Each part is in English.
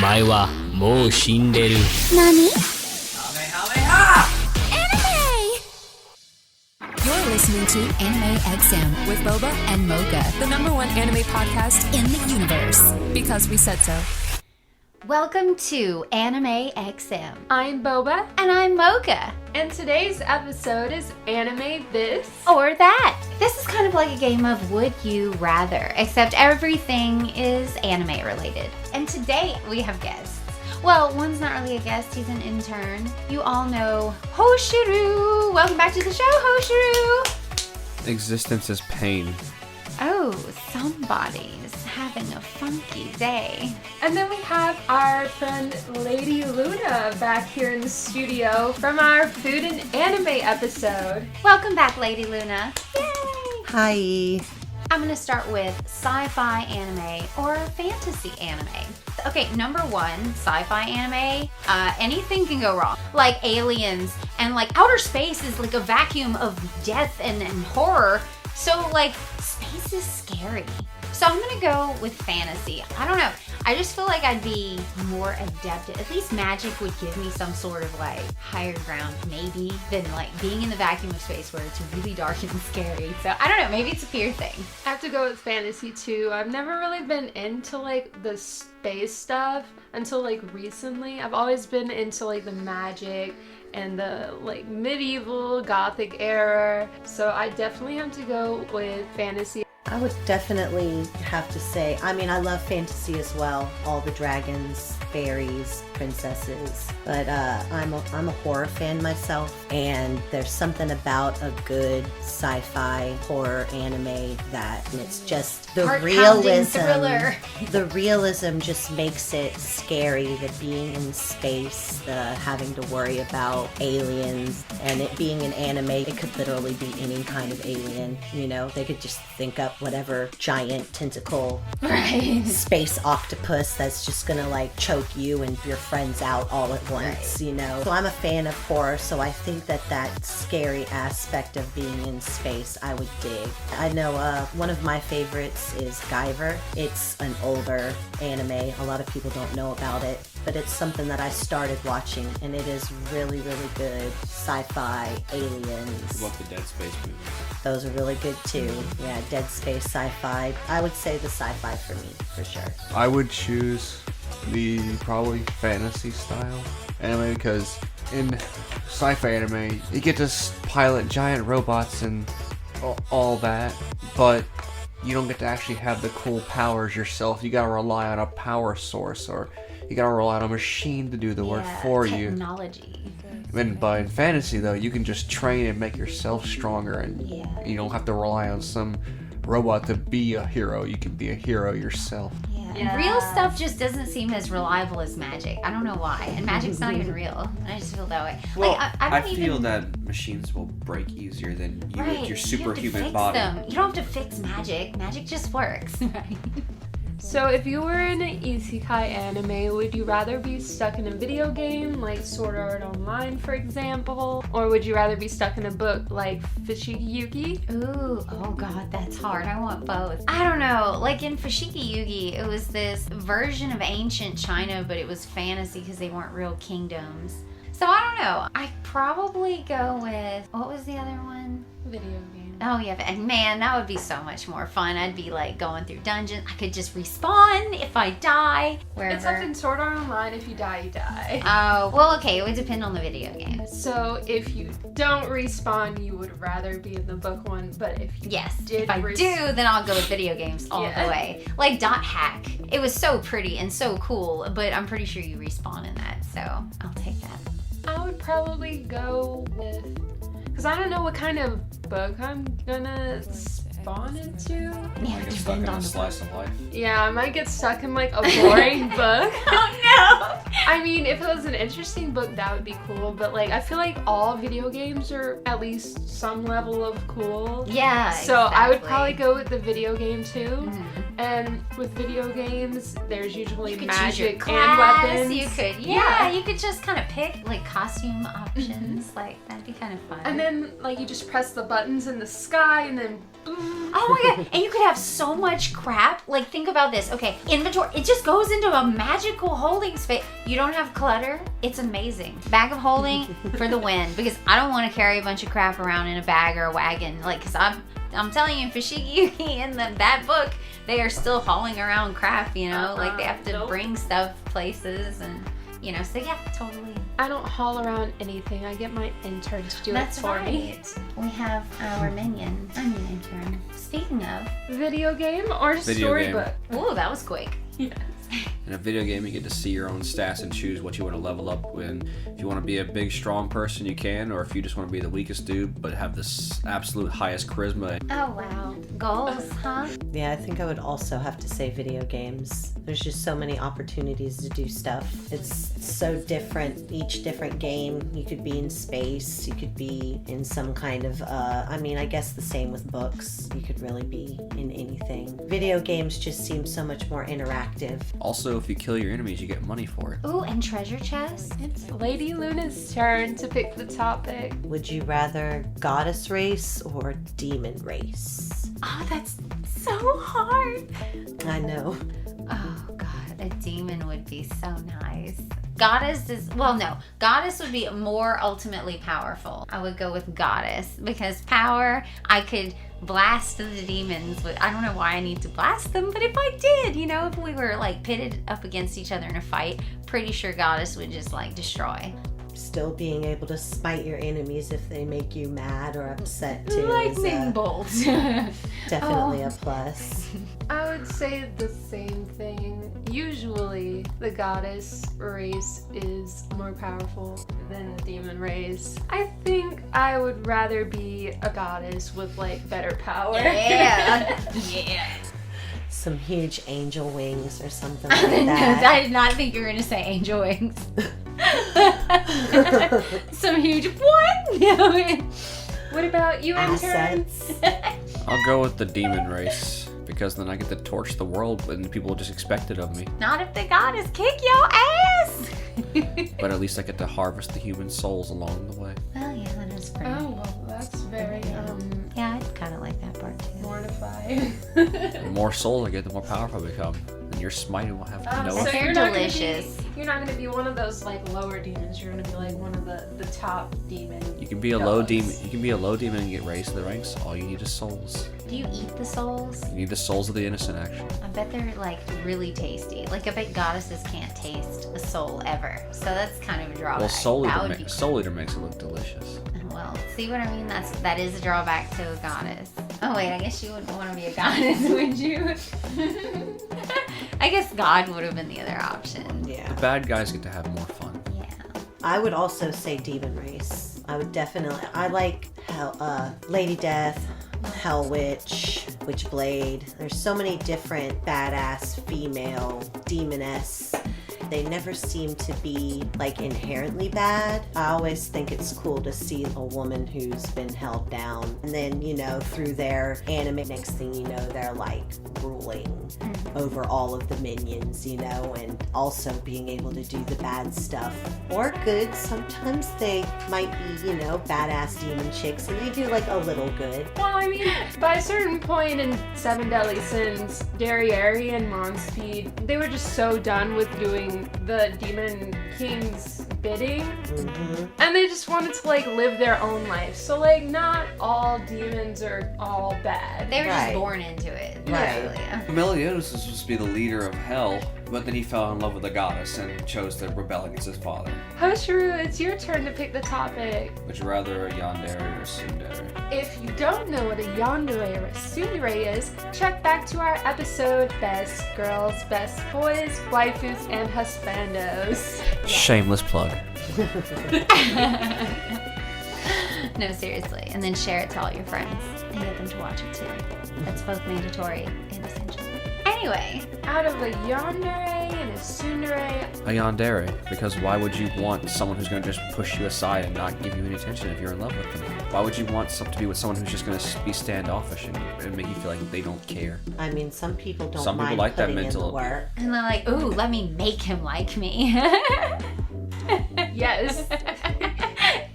前はもう死んでる。何？ You're listening to Anime XM with Boba and Mocha, the #1 anime podcast in the universe. Because we said so. Welcome to Anime XM. I'm Boba. And I'm Mocha. And today's episode is Anime This or That. This is kind of like a game of Would You Rather, except everything is anime related. And today we have guests. Well, one's not really a guest, he's an intern. You all know Hoshiru. Welcome back to the show, Hoshiru. Existence is pain. Oh, somebody's having a funky day. And then we have our friend Lady Luna back here in the studio from our food and anime episode. Welcome back, Lady Luna. Yay! Hi. I'm going to start with sci-fi anime or fantasy anime. Okay, number one, sci-fi anime, anything can go wrong. Like aliens and like outer space is like a vacuum of death and horror. So like space is scary. So I'm going to go with fantasy. I don't know. I just feel like I'd be more adept at least magic would give me some sort of like higher ground maybe than like being in the vacuum of space where it's really dark and scary. So I don't know, maybe it's a fear thing. I have to go with fantasy too. I've never really been into like the space stuff until like recently. I've always been into like the magic and the like medieval gothic era. So I definitely have to go with fantasy. I would definitely have to say, I mean, I love fantasy as well. All the dragons, fairies, princesses. But I'm a horror fan myself, and there's something about a good sci-fi horror anime that it's just the realism. Thriller. The realism just makes it scary. The being in space, the having to worry about aliens, and it being an anime, it could literally be any kind of alien. You know, they could just think up whatever giant tentacle space octopus that's just gonna like choke you and your friends out all at once, you know. So I'm a fan of horror, so I think that scary aspect of being in space I would dig. I know one of my favorites is Guyver. It's an older anime. A lot of people don't know about it, but it's something that I started watching, and it is really, really good. Sci-fi, aliens. What about the Dead Space movies? Those are really good too. Yeah, Dead Space, sci-fi. I would say the sci-fi for me, for sure. I would choose the probably fantasy style anime because in sci-fi anime you get to pilot giant robots and all that, but you don't get to actually have the cool powers yourself. You gotta rely on a power source, or you gotta rely on a machine to do the work for you. Technology. But in fantasy though, you can just train and make yourself stronger, and you don't have to rely on some robot to be a hero. You can be a hero yourself. And real stuff just doesn't seem as reliable as magic. I don't know why. And magic's not even real. I just feel that way. Well, like, I feel that machines will break easier than you with your superhuman body. You don't have to fix magic. Magic just works, right? So if you were in an Isekai anime, would you rather be stuck in a video game like Sword Art Online, for example? Or would you rather be stuck in a book like Fushigi Yugi? Ooh, oh god, that's hard. I want both. I don't know. Like in Fushigi Yugi, it was this version of ancient China, but it was fantasy because they weren't real kingdoms. So I don't know. I'd probably go with, what was the other one? Video game. Oh yeah, and man, that would be so much more fun. I'd be like going through dungeons. I could just respawn if I die. Wherever. Except in Sword Art Online, if you die, you die. Oh, well, okay, it would depend on the video game. So if you don't respawn, you would rather be in the book one, but if you if I do, then I'll go with video games all the way. Like Dot Hack. It was so pretty and so cool, but I'm pretty sure you respawn in that, so I'll take that. I would probably go with, because I don't know what kind of book I'm gonna spawn into. Yeah, Get stuck in a slice of life. Yeah, I might get stuck in like a boring book. Oh no! I mean, if it was an interesting book, that would be cool, but like I feel like all video games are at least some level of cool. Yeah, So I would probably go with the video game too. Mm-hmm. And with video games, there's usually You could choose magic your class, and weapons. You could, you could just kind of pick like costume options. Like that'd be kind of fun. And then like you just press the buttons in the sky, and then boom, Oh my god, and you could have so much crap. Like, think about this. Okay, inventory, it just goes into a magical holding space. You don't have clutter. It's amazing. Bag of holding for the win, because I don't want to carry a bunch of crap around in a bag or a wagon. Like, because I'm telling you, Fushigi Yugi in that book, they are still hauling around crap, you know? Like, they have to bring stuff places and, you know, so yeah, totally. I don't haul around anything. I get my intern to do it for me. We have our minion. I'm an intern. Speaking of, Video game or storybook? ooh, that was quick. In a video game, you get to see your own stats and choose what you want to level up in. If you want to be a big, strong person, you can, or if you just want to be the weakest dude but have this absolute highest charisma. Oh, wow. Goals, huh? Yeah, I think I would also have to say video games. There's just so many opportunities to do stuff. It's so different, each different game. You could be in space, you could be in some kind of, I guess the same with books. You could really be in anything. Video games just seem so much more interactive. Also, if you kill your enemies, you get money for it. Ooh, and treasure chest. It's Lady Luna's turn to pick the topic. Would you rather goddess race or demon race? Oh, that's so hard. I know. Oh, God, a demon would be so nice. Goddess goddess would be more ultimately powerful. I would go with goddess because power, I could blast the demons with, I don't know why I need to blast them, but if I did, you know, if we were like pitted up against each other in a fight, pretty sure goddess would just like destroy. Still being able to spite your enemies if they make you mad or upset too. Lightning bolt. Definitely a plus. I would say the same thing. Usually, the goddess race is more powerful than the demon race. I think I would rather be a goddess with like better power. Yeah. Yeah. Some huge angel wings or something like that. I did not think you were going to say angel wings. Some huge what? What about you, intern? Assets. I'll go with the demon race because then I get to torch the world and people will just expect it of me. Not if the goddess kick your ass. But at least I get to harvest the human souls along the way. Oh yeah, that is pretty. Oh, well, that's very, Yeah, I kind of like that part too. mortifying. The more souls I get, the more powerful I become. And your smiting will have no so effect. you're delicious. You're not gonna be one of those like lower demons. You're gonna be like one of the top demon. You can be a low demon. You can be a low demon and get raised to the ranks. All you need is souls. Do you eat the souls? You need the souls of the innocent, actually. I bet they're like really tasty. Like I bet goddesses can't taste a soul ever. So that's kind of a drawback. Well, Soul That Eater, would be Soul Eater makes it look delicious. Well, see what I mean? That is a drawback to a goddess. Oh wait, I guess you wouldn't want to be a goddess, would you? I guess God would have been the other option. Yeah. The bad guys get to have more fun. Yeah. I would also say demon race. I like Lady Death, Hell Witch, Witchblade. There's so many different badass female demoness. They never seem to be like inherently bad. I always think it's cool to see a woman who's been held down. And then, you know, through their anime, next thing you know, they're like ruling over all of the minions, you know, and also being able to do the bad stuff. Or good. Sometimes they might be, you know, badass demon chicks and they do like a little good. Well, I mean, by a certain point in Seven Deadly Sins, Derriere and Monspeed, they were just so done with doing the Demon King's bidding, and they just wanted to like live their own life. So like, not all demons are all bad. They were Right. just born into it. Right. Yeah. Meliodas was supposed to be the leader of hell, but then he fell in love with the goddess and chose to rebel against his father. Hoshiru, it's your turn to pick the topic. Would you rather a yandere or a tsundere? If you don't know what a yandere or a tsundere is, check back to our episode, Best Girls, Best Boys, Waifus, and Husbandos. Shameless plug. No, seriously. And then share it to all your friends and get them to watch it too. That's both mandatory and essential. Anyway, Out of a yandere and a tsundere, A yandere, because why would you want someone who's going to just push you aside and not give you any attention if you're in love with them? Why would you want to be with someone who's just going to be standoffish and make you feel like they don't care? I mean, some people don't Some people mind like that putting in mental- the work. and they're like, ooh, let me make him like me. yes.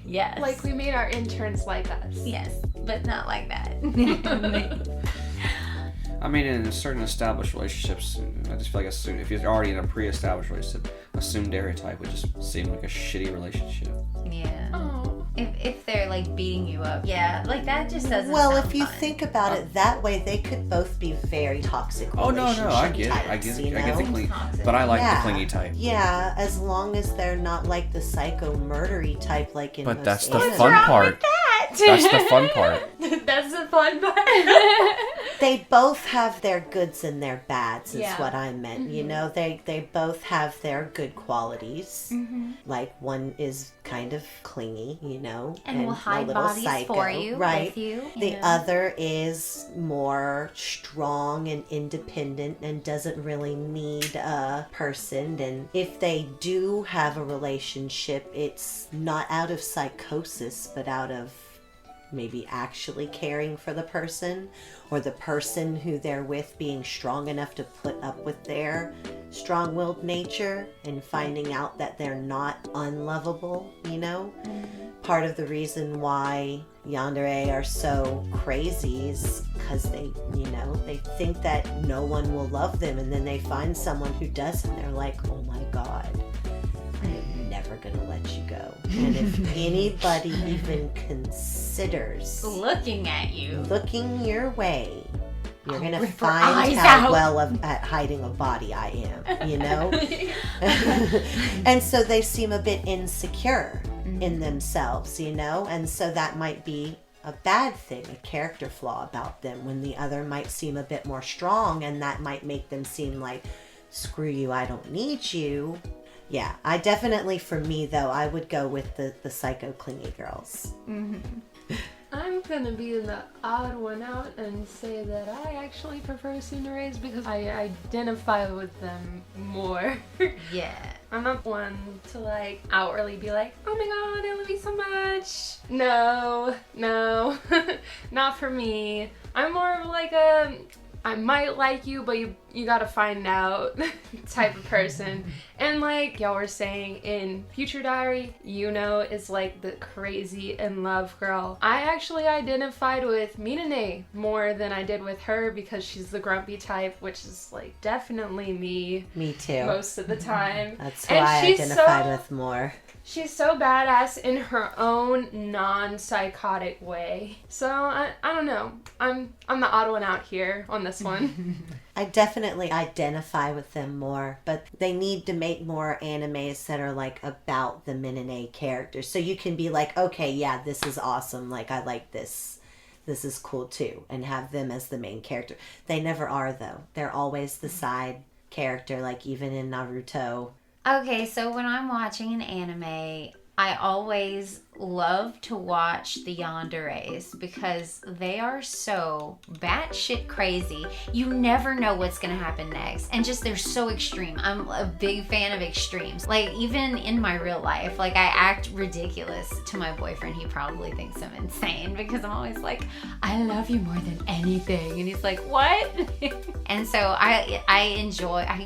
Yes. Like we made our interns like us. Yes, but not like that. I mean, in certain established relationships, I just feel like if you're already in a pre-established relationship, a tsundere type would just seem like a shitty relationship. Yeah. Oh. If they're like beating you up. Yeah, like that just doesn't Well, sound if you fun. think about it that way, they could both be very toxic Oh no, I get types, it. I get you the know? clingy, Toxic. but I like Yeah. the clingy type. Yeah, as long as they're not like the psycho murdery type like in But most that's the anime. fun part. That's the fun part. That's the fun part. They both have their goods and their bads is Yeah. what I meant. You know, they both have their good qualities. Like one is kind of clingy, you know, and will a hide little bodies psycho, for you, right? with you. The know. other is more strong and independent and doesn't really need a person. And if they do have a relationship, it's not out of psychosis, but out of maybe actually caring for the person, or the person who they're with being strong enough to put up with their strong-willed nature and finding out that they're not unlovable, you know? Part of the reason why Yandere are so crazy is because they, you know, they think that no one will love them, and then they find someone who does, and they're like, oh my god, I'm never gonna let you go. And if anybody even considers looking at you. looking your way, you're I'll gonna rip her find eyes how out. well at hiding a body I am, you know? And so they seem a bit insecure in themselves, you know? And so that might be a bad thing, a character flaw about them, when the other might seem a bit more strong, and that might make them seem like, screw you, I don't need you. Yeah, I definitely, for me though, I would go with the psycho clingy girls. I'm gonna be the odd one out and say that I actually prefer tsunderes because I identify with them more. Yeah. I'm not one to like outwardly be like, oh my god, I love you so much. No, not for me. I'm more of like a, I might like you, but you gotta find out type of person. And like y'all were saying in Future Diary, Yuno is like the crazy in love girl. I actually identified with Minane more than I did with her because she's the grumpy type, which is like definitely me. Me too. Most of the time. That's who And I she's identified so- with more. She's so badass in her own non-psychotic way. So I don't know. I'm the odd one out here on this one. I definitely identify with them more, but they need to make more animes that are like about the Minane characters. So you can be like, okay, yeah, this is awesome. Like, I like this. This is cool too. And have them as the main character. They never are though. They're always the side character, like even in Naruto. Okay, so when I'm watching an anime, I always love to watch the yanderes because they are so batshit crazy. You never know what's gonna happen next, and just they're so extreme. I'm a big fan of extremes. Like even in my real life, like I act ridiculous to my boyfriend. He probably thinks I'm insane because I'm always like, I love you more than anything, and he's like, what? And so I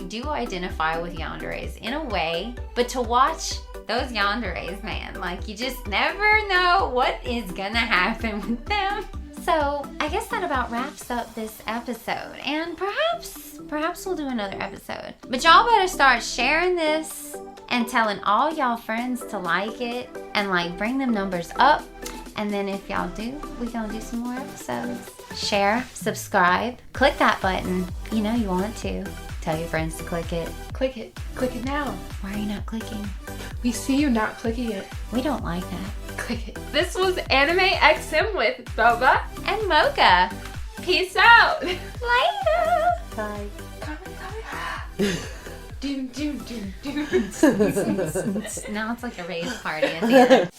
do identify with yanderes in a way, but to watch those yanderes, man, like you just never know what is gonna happen with them. So I guess that about wraps up this episode, and perhaps we'll do another episode. But y'all better start sharing this and telling all y'all friends to like it and like bring them numbers up. And then if y'all do, we gonna do some more episodes. Share, subscribe, click that button. You know you want to. Tell your friends to click it. Click it. Click it now. Why are you not clicking? We see you not clicking it. We don't like that. Click it. This was Anime XM with Boba. And Mocha. Peace out. Later. Bye. Comment. Doom. Now it's like a rave party at the end.